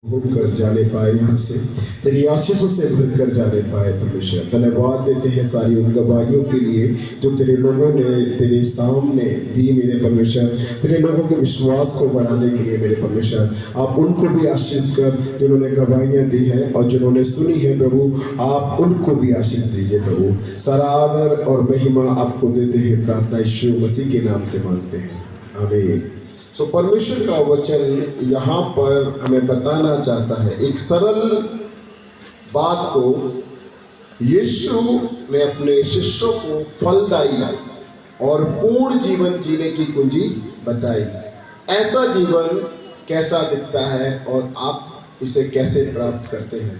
होकर जाने पाए, यहाँ से तेरी आशीषों से भर कर जाने पाए। परमेश्वर धन्यवाद देते हैं सारी उन गवाहियों के लिए जो तेरे लोगों ने तेरे सामने दी। मेरे परमेश्वर तेरे लोगों के विश्वास को बढ़ाने के लिए मेरे परमेश्वर आप उनको भी आशीष कर, जिन्होंने गवाहियाँ दी हैं और जिन्होंने सुनी है प्रभु, आप उनको भी आशीष दीजिए प्रभु। सारा आदर और महिमा आपको देते हैं, प्रार्थना यीशु मसीह के नाम से मांगते हैं, आमीन। सो परमेश्वर का वचन यहाँ पर हमें बताना चाहता है एक सरल बात को। यीशु ने अपने शिष्यों को फलदायी और पूर्ण जीवन जीने की कुंजी बताई। ऐसा जीवन कैसा दिखता है और आप इसे कैसे प्राप्त करते हैं।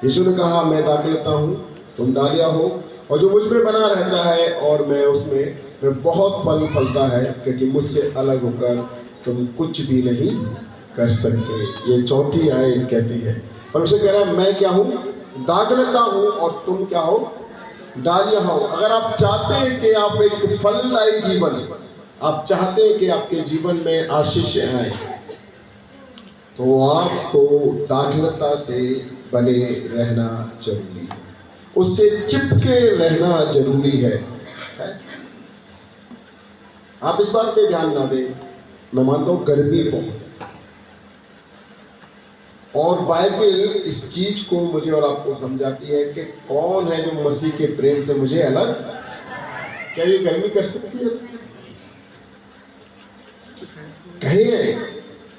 यीशु ने कहा, मैं दाखलता हूँ, तुम डालिया हो, और जो मुझ में बना रहता है और मैं उसमें, मैं बहुत फल फलता है, क्योंकि मुझसे अलग होकर तुम कुछ भी नहीं कर सकते। ये चौथी आयत कहती है। परमेश्वर कह रहा है, मैं क्या हूँ, दाखलता हूँ और तुम क्या हो, डालियाँ हो। अगर आप चाहते हैं कि आप एक फलदायी जीवन, आप चाहते हैं कि आपके जीवन में आशीष आए, तो आपको दाखलता से बने रहना जरूरी है, उससे चिपके रहना जरूरी है? आप इस बात पे ध्यान ना दें। मैं मानता हूँ गर्मी बहुत है और बाइबल इस चीज को मुझे और आपको समझाती है कि कौन है जो मसीह के प्रेम से मुझे अलग। क्या ये गर्मी कर सकती है? कहे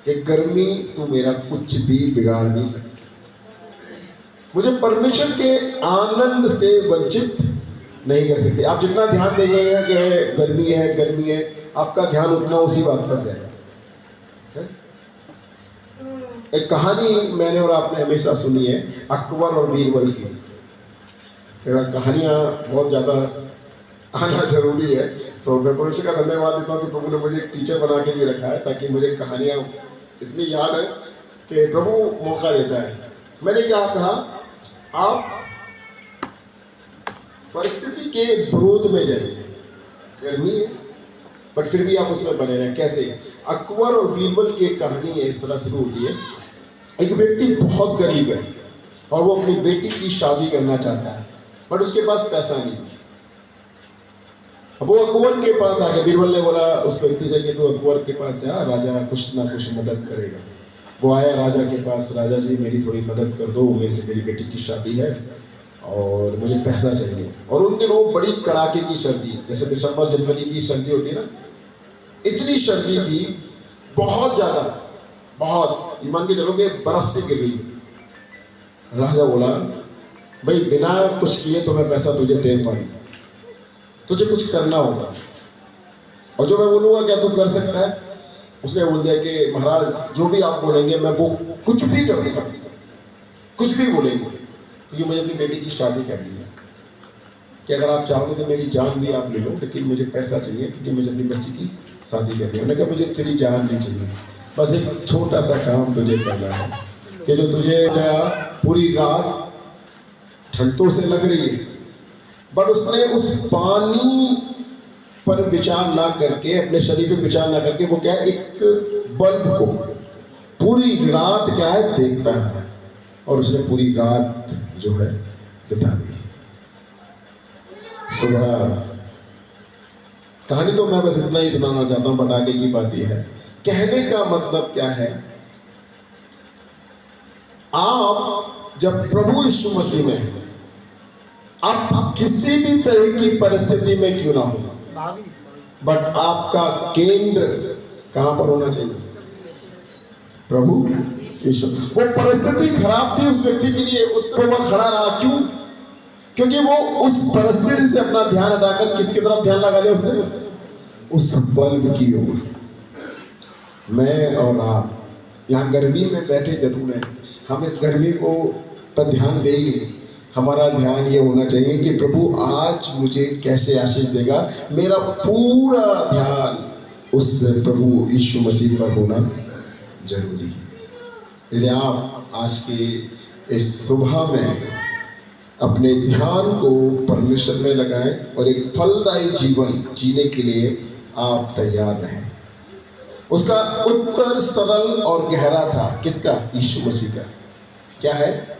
कि गर्मी तो मेरा कुछ भी बिगाड़ नहीं सकती, मुझे परमेश्वर के आनंद से वंचित नहीं कर सकती। आप जितना ध्यान देंगे कि गर्मी है, आपका ध्यान उतना उसी बात पर जाएगा। एक कहानी मैंने और आपने हमेशा सुनी है, अकबर और बीरबल की। कहानियाँ बहुत ज़्यादा आना जरूरी है, तो मैं परमेश्वर का धन्यवाद देता हूँ कि प्रभु ने मुझे एक टीचर बना के भी रखा है, ताकि मुझे कहानियाँ इतनी याद है कि प्रभु मौका देता है। मैंने क्या कहा, आप परिस्थिति के विरोध में जाइए, गर्मी है बट फिर भी आप उसमें बने रहें। कैसे? अकबर और बीरबल की एक कहानी है, इस तरह शुरू होती है। एक व्यक्ति बहुत गरीब है और वो अपनी बेटी की शादी करना चाहता है, बट उसके पास पैसा नहीं। अब वो अकबर के पास आ गया। बीरबल ने बोला उस व्यक्ति से कि तू अकबर के पास जा, राजा कुछ ना कुछ मदद करेगा। वो आया राजा के पास, राजा जी मेरी थोड़ी मदद कर दो, मेरी बेटी की शादी है और मुझे पैसा चाहिए। और उन दिनों बड़ी कड़ाके की सर्दी, जैसे दिसंबर जनवरी की सर्दी होती है ना, इतनी सर्दी थी, बहुत ज़्यादा, बहुत, ये मान के चलो कि बर्फ से गिर रही। राजा बोला, भाई बिना कुछ किए तो मैं पैसा तुझे दे पाऊँ, तुझे कुछ करना होगा, और जो मैं बोलूँगा क्या तू कर सकता है? उसने बोल दिया कि महाराज जो भी आप बोलेंगे मैं वो कुछ भी करूँगा, कुछ भी बोलेंगे, क्योंकि मुझे अपनी बेटी की शादी करनी है। कि अगर आप चाहोगे तो मेरी जान भी आप ले लो, लेकिन मुझे पैसा चाहिए, क्योंकि मुझे अपनी बच्ची की शादी करनी है। उन्होंने कहा मुझे तेरी जान नहीं चाहिए, बस एक छोटा सा काम तुझे करना है कि जो तुझे पूरी रात ठंड तो से लग रही है, बट उसने उस पानी पर विचार ना करके, अपने शरीर पर विचार ना करके, वो क्या है, एक बल्ब को पूरी रात क्या है देखता है, और उसने पूरी रात जो है बिता दी। सुबह कहानी तो मैं बस इतना ही सुनाना चाहता हूँ, बट आगे की बात यह है, कहने का मतलब क्या है, आप जब प्रभु यीशु मसीह में हैं, आप किसी भी तरह की परिस्थिति में क्यों ना हो, बट आपका केंद्र कहां पर होना चाहिए? प्रभु यीशु। वो परिस्थिति खराब थी उस व्यक्ति के लिए, उस पर वह खड़ा रहा। क्यों? क्योंकि वो उस परिस्थिति से अपना ध्यान हटाकर किसकी तरफ ध्यान लगा लिया उसने? उस बल्ब की ओर। मैं और आप यहाँ गर्मी में बैठे जरूर हैं, हम इस गर्मी को पर ध्यान देंगे। हमारा ध्यान ये होना चाहिए कि प्रभु आज मुझे कैसे आशीष देगा। मेरा पूरा ध्यान उस प्रभु यीशु मसीह पर होना जरूरी है। यदि आप आज के इस सुबह में अपने ध्यान को परमेश्वर में लगाएं और एक फलदायी जीवन जीने के लिए आप तैयार रहें। उसका उत्तर सरल और गहरा था। किसका? यीशु मसीह का। क्या है?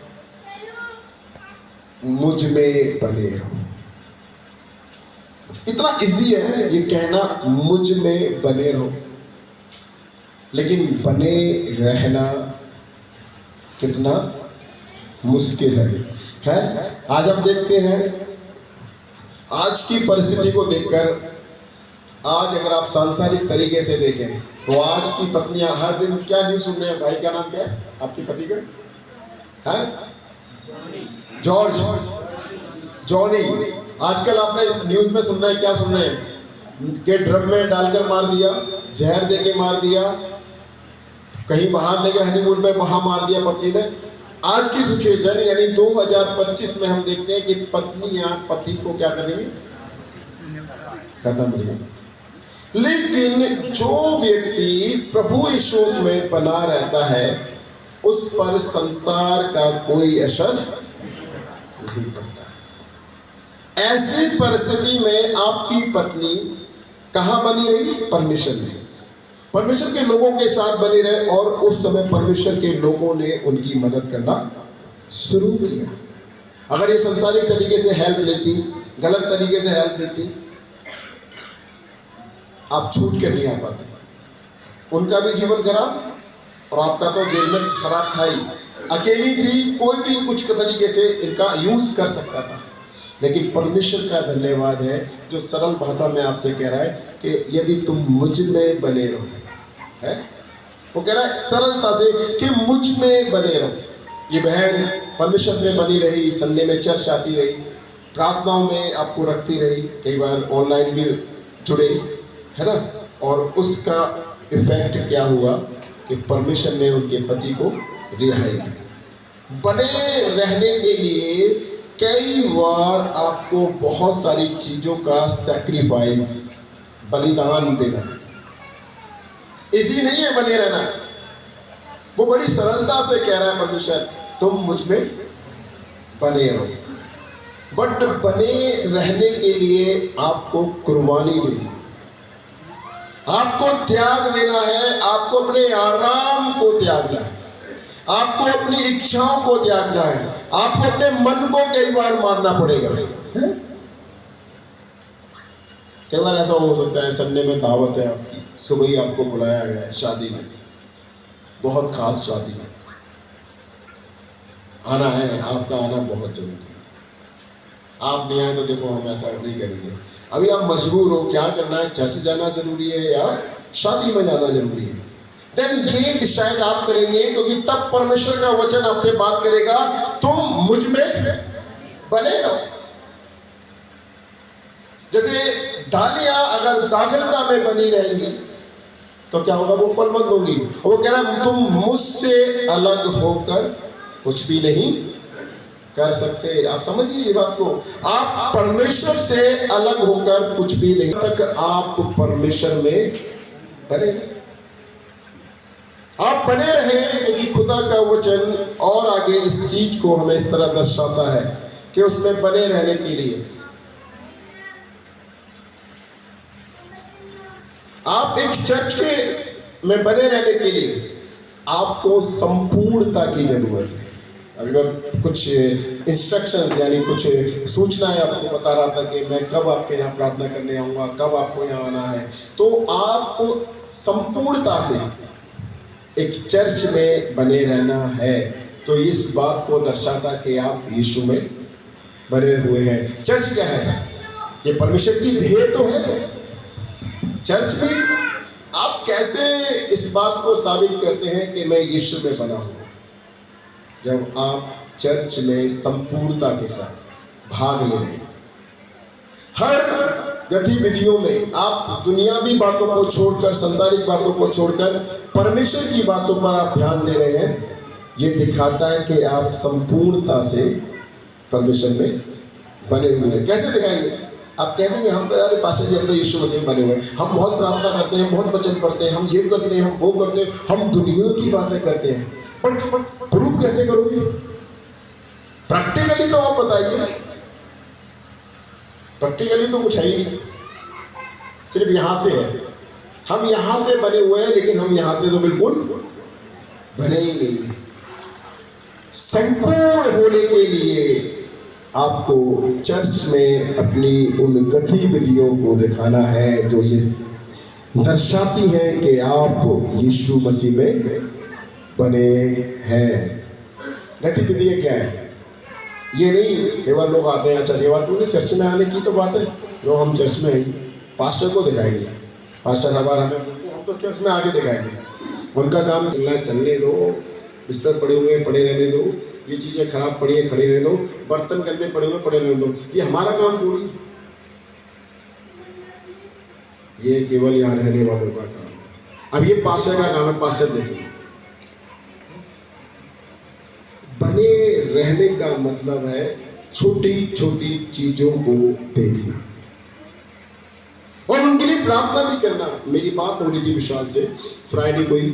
मुझ में बने रहो। इतना इजी है ये कहना, मुझ में बने रहो, लेकिन बने रहना कितना मुश्किल है? आज हम देखते हैं, आज की परिस्थिति को देखकर, आज अगर आप सांसारिक तरीके से देखें तो आज की पत्नियां हर दिन क्या न्यूज़ सुन रहे हैं? भाई का नाम क्या है आपकी पति का? है जॉर्ज, जॉनी। आजकल आपने न्यूज़ में सुन रहे हैं, क्या सुन रहे हैं? कि ड्रम में डालकर मार दिया, जहर देके मार दिया, कहीं बाहर ले गए हनीमून पे, वहां मार दिया पति ने। आज की सिचुएशन यानी 2025 में हम देखते हैं कि पत्नियां पति को क्या कर रही है? खत्म रही है। लेकिन जो व्यक्ति प्रभु यीशु में बना रहता है उस पर संसार का कोई असर नहीं पड़ता। ऐसी परिस्थिति में आपकी पत्नी कहां बनी रही? परमेश्वर में, परमेश्वर के लोगों के साथ बनी रहे, और उस समय परमेश्वर के लोगों ने उनकी मदद करना शुरू किया। अगर ये संसारिक तरीके से हेल्प लेती, गलत तरीके से हेल्प लेती, आप छूट के नहीं आ पाते। उनका भी जीवन खराब और आपका तो जेल में खराब था ही। अकेली थी, कोई भी कुछ तरीके से इनका यूज कर सकता था। लेकिन परमेश्वर का धन्यवाद है जो सरल भाषा में आपसे कह रहा है कि यदि तुम मुझ में बने रहो, है वो कह रहा है सरलता से कि मुझ में बने रहो। ये बहन परमेश्वर में बनी रही, संडे में चर्च आती रही, प्रार्थनाओं में आपको रखती रही, कई बार ऑनलाइन भी जुड़े, है ना। और उसका इफेक्ट क्या हुआ कि परमेश्वर ने उनके पति को रिहाई दी। बने रहने के लिए कई बार आपको बहुत सारी चीज़ों का सैक्रिफाइस, बलिदान देना। इजी नहीं है बने रहना। वो बड़ी सरलता से कह रहा है परमेश्वर, तुम मुझ में बने रहो। बट बने रहने के लिए आपको कुर्बानी देनी, आपको त्याग देना है, आपको अपने आराम को त्यागना है, आपको अपनी इच्छाओं को त्यागना है, आपको अपने मन को कई बार मारना पड़ेगा। कई बार ऐसा हो सकता है संडे में दावत है आपकी, सुबह ही आपको बुलाया गया है शादी में, बहुत खास शादी है, आना है, आपका आना बहुत जरूरी है। आप नहीं आए तो देखो हम ऐसा नहीं करेंगे। अभी आप मजबूर हो, क्या करना है? चर्च जाना जरूरी है या शादी में जाना जरूरी है? देन ये डिसाइड आप करेंगे, क्योंकि तब परमेश्वर का वचन आपसे बात करेगा, तुम मुझ में बने रहो। जैसे डालियां अगर दाखिलता में बनी रहेंगी तो क्या होगा? वो फल मत होगी। वो कह रहा तुम मुझसे अलग होकर कुछ भी नहीं कर सकते। आप समझिए ये बात को, आप परमेश्वर से अलग होकर कुछ भी नहीं, तक आप परमेश्वर में बने, आप बने रहे, क्योंकि खुदा का वचन और आगे इस चीज को हमें इस तरह दर्शाता है कि उसमें बने रहने के लिए आप एक चर्च के में बने रहने के लिए आपको संपूर्णता की जरूरत है। अभी मैं कुछ इंस्ट्रक्शंस यानी कुछ सूचनाएं आपको बता रहा था कि मैं कब आपके यहाँ प्रार्थना करने आऊँगा, कब आपको यहाँ आना है। तो आप संपूर्णता से एक चर्च में बने रहना है, तो इस बात को दर्शाता कि आप यीशु में बने हुए हैं। चर्च क्या है? ये परमेश्वर की देह तो है। चर्च में आप कैसे इस बात को साबित करते हैं कि मैं यीशु में बना हूँ? जब आप चर्च में संपूर्णता के साथ भाग ले रहे हैं, हर गतिविधियों में आप दुनियावी बातों को छोड़कर, संसारिक बातों को छोड़कर परमेश्वर की बातों पर आप ध्यान दे रहे हैं, ये दिखाता है कि आप संपूर्णता से परमेश्वर में बने हुए हैं। कैसे दिखाएंगे? आप कह देंगे हम तो यार पास्टर जी हम तो यीशु मसीह में बने हुए हैं, हम बहुत प्रार्थना करते हैं, बहुत वचन पढ़ते हैं, हम ये करते हैं, हम वो करते हैं, हम दुनिया की बातें करते हैं, पर प्रूफ कैसे करोगे? प्रैक्टिकली तो आप बताइए। प्रैक्टिकली तो कुछ है ही नहीं, सिर्फ यहाँ से है। हम यहां से बने हुए हैं, लेकिन हम यहां से तो बिल्कुल बने ही नहीं हैं। संपूर्ण होने के लिए आपको चर्च में अपनी उन गतिविधियों को दिखाना है जो ये दर्शाती हैं कि आप यीशु मसीह में बने हैं। गतिविधियाँ क्या है? ये नहीं केवल लोग आते हैं, अच्छा ये बात बोले चर्च में आने की तो बात है, लोग हम चर्च में हैं, पास्टर को दिखाएंगे, पास्टर हर बार हमें बोलते हैं हम तो चर्च में आके दिखाएंगे। उनका काम चलने दो, बिस्तर पड़े हुए पड़े रहने दो, ये चीज़ें खराब पड़ी है खड़े रहने दो, बर्तन गंदे पड़े हुए पड़े रहने दो, ये हमारा काम थोड़ी, ये केवल यहाँ रहने वालों का काम है। अब ये पास्टर का काम है, पास्टर देखिए, बने रहने का मतलब है छोटी छोटी चीजों को देखना और उनके लिए प्रार्थना भी करना। मेरी बात हो रही थी विशाल से फ्राइडे को ही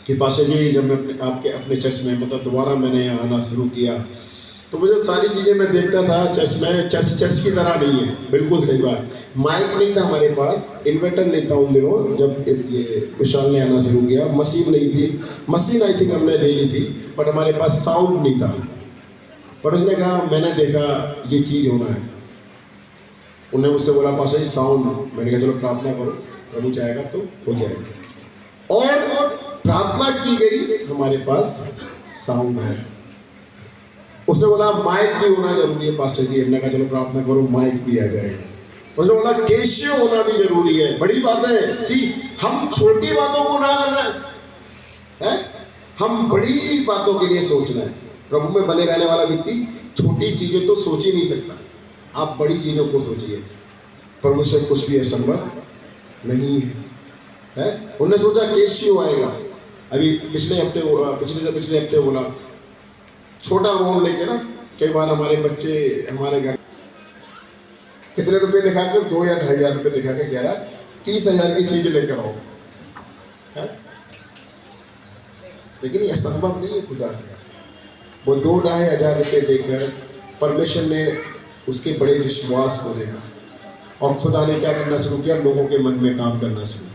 कि पास्टर जी जब मैं अपने चर्च में मतलब दोबारा मैंने यहाँ आना शुरू किया तो मुझे सारी चीज़ें मैं देखता था चर्च में, चर्च की तरह नहीं है, बिल्कुल सही बात। माइक नहीं था हमारे पास, इन्वर्टर नहीं था उन दिनों जब ये विशाल ने आना शुरू किया, मशीन नहीं थी, मशीन आई थिंक हमने ले ली थी, बट हमारे पास साउंड नहीं था। बट उसने कहा मैंने देखा ये चीज़ होना है, उन्होंने मुझसे बोला पास साउंड, मैंने कहा चलो प्रार्थना करो, प्रभु चाहेगा तो हो जाएगा। और प्रार्थना की गई, हमारे पास साउंड है। उसने बोला माइक भी होना जरूरी है पास्टर जी, हमने कहा चलो प्रार्थना करो माइक भी आ जाएगा। उसने बोला केशियो होना भी जरूरी है। बड़ी बात है, सी हम छोटी बातों को ना करना है, हम बड़ी बातों के लिए सोचना है। प्रभु में बने रहने वाला व्यक्ति छोटी चीजें तो सोच ही नहीं सकता, आप बड़ी चीजों को सोचिए। प्रभु से कुछ भी असंभव नहीं है। उन्होंने सोचा केशियो आएगा, अभी पिछले हफ्ते बोला छोटा अमाउंट लेके ना, कई बार हमारे बच्चे हमारे घर कितने रुपए दिखाकर 2 या 2,500 रुपये दिखा के कह रहा 30,000 की चीज लेकर आओ है? लेकिन ये असंभव नहीं है खुदा से। वो 2-2,500 रुपये देकर परमेश्वर ने उसके बड़े विश्वास को देखा और खुदा ने क्या करना शुरू किया, लोगों के मन में काम करना शुरू किया,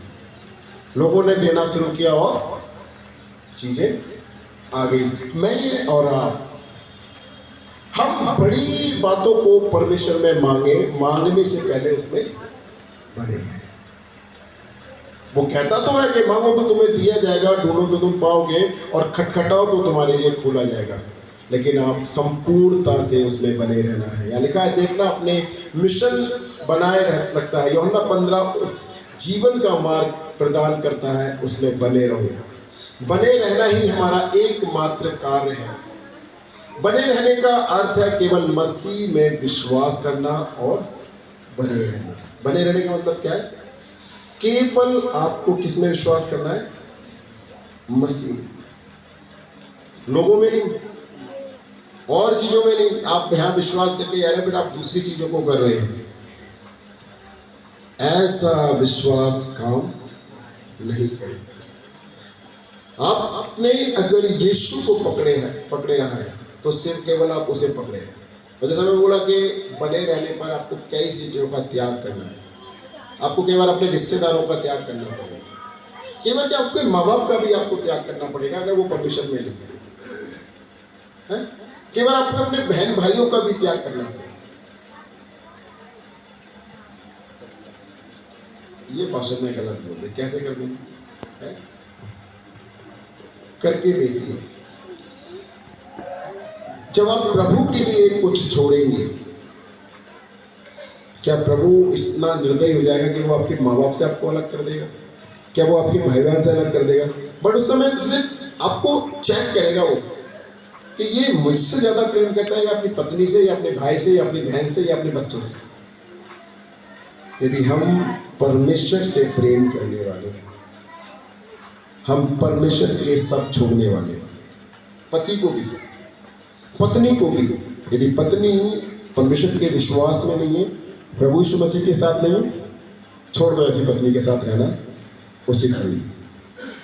लोगों ने देना शुरू किया और चीजें आ गई। मैं और आप हम बड़ी बातों को परमेश्वर में मांगने से पहले उसमें बने। वो कहता तो है कि मांगो तो तुम्हें दिया जाएगा, ढूंढो तो तुम पाओगे और खटखटाओ तो तुम्हारे लिए खोला जाएगा। लेकिन आप संपूर्णता से उसमें बने रहना है। यहाँ लिखा है, देखना अपने मिशन बनाए रखता है। यूहन्ना 15 उस जीवन का मार्ग प्रदान करता है, उसमें बने रहो। बने रहना ही हमारा एकमात्र कार्य है। बने रहने का अर्थ है केवल मसीह में विश्वास करना और बने रहना। बने रहने का मतलब क्या है? केवल आपको किस में विश्वास करना है? मसीह, लोगों में नहीं, और चीजों में नहीं। आप यहां विश्वास करके यार फिर आप दूसरी चीजों को कर रहे हैं, ऐसा विश्वास काम नहीं करेगा। आप अपने अगर यीशु को पकड़े रहा है तो सिर्फ केवल आप उसे पकड़े हैं। तो जैसा मैं बोला कि बने रहने पर आपको कई चीजों का त्याग करना है। आपको केवल अपने रिश्तेदारों का त्याग करना पड़ेगा, केवल क्या आपके माँ बाप का भी आपको त्याग करना पड़ेगा अगर वो परमिशन में नहीं है। केवल आपको अपने बहन भाइयों का भी त्याग करना पड़ेगा। ये भाषण में गलत बोल रहे, कैसे कर देंगे? करके देखिए। जब आप प्रभु के लिए कुछ छोड़ेंगे, क्या प्रभु इतना निर्दयी हो जाएगा कि वो आपके माँ बाप से आपको अलग कर देगा? क्या वो आपके भाई बहन से अलग कर देगा? बट उस समय सिर्फ आपको चेक करेगा वो कि ये मुझसे ज्यादा प्रेम करता है या अपनी पत्नी से या अपने भाई से या अपनी बहन से या अपने बच्चों से। यदि हम परमेश्वर से प्रेम करने वाले हैं, हम परमेश्वर के लिए सब छोड़ने वाले हैं। पति को भी, पत्नी को भी। यदि पत्नी परमेश्वर के विश्वास में नहीं है, प्रभु यीशु मसीह के साथ नहीं, छोड़ दो। ऐसी पत्नी के साथ रहना उचित नहीं,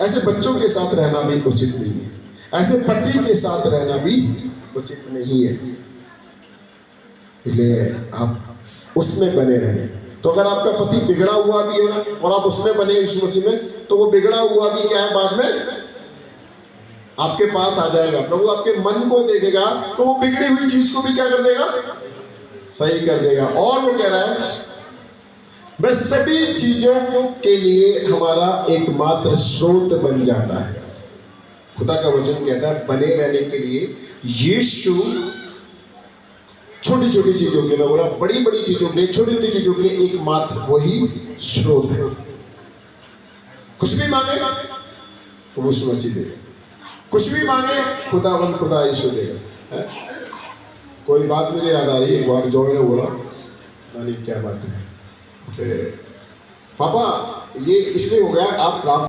ऐसे बच्चों के साथ रहना भी उचित नहीं है, ऐसे पति के साथ रहना भी उचित नहीं है। इसलिए आप उसमें बने रहें। तो अगर आपका पति बिगड़ा हुआ भी है ना और आप उसमें बने यीशु मसीह में, तो वो बिगड़ा हुआ भी क्या है, बाद में आपके पास आ जाएगा। प्रभु आपके मन को देखेगा तो वो बिगड़ी हुई चीज को भी क्या कर देगा, सही कर देगा। और वो कह रहा है मैं सभी चीजों के लिए हमारा एकमात्र स्रोत बन जाता है। खुदा का वचन कहता है बने रहने के लिए यीशु छोटी छोटी चीजों के लिए, मैं बोला बड़ी बड़ी चीजों के लिए, छोटी छोटी चीजों के लिए एकमात्र वही स्रोत है। कुछ भी मांगे तो वो यीशु मसीह देगा, कुछ भी मांगे खुदा यीशु देगा। कोई बात मुझे याद आ रही है, एक बार जॉय ने बोला, नानी क्या बात है, पापा ये इसलिए हो गया, आप प्रार्थना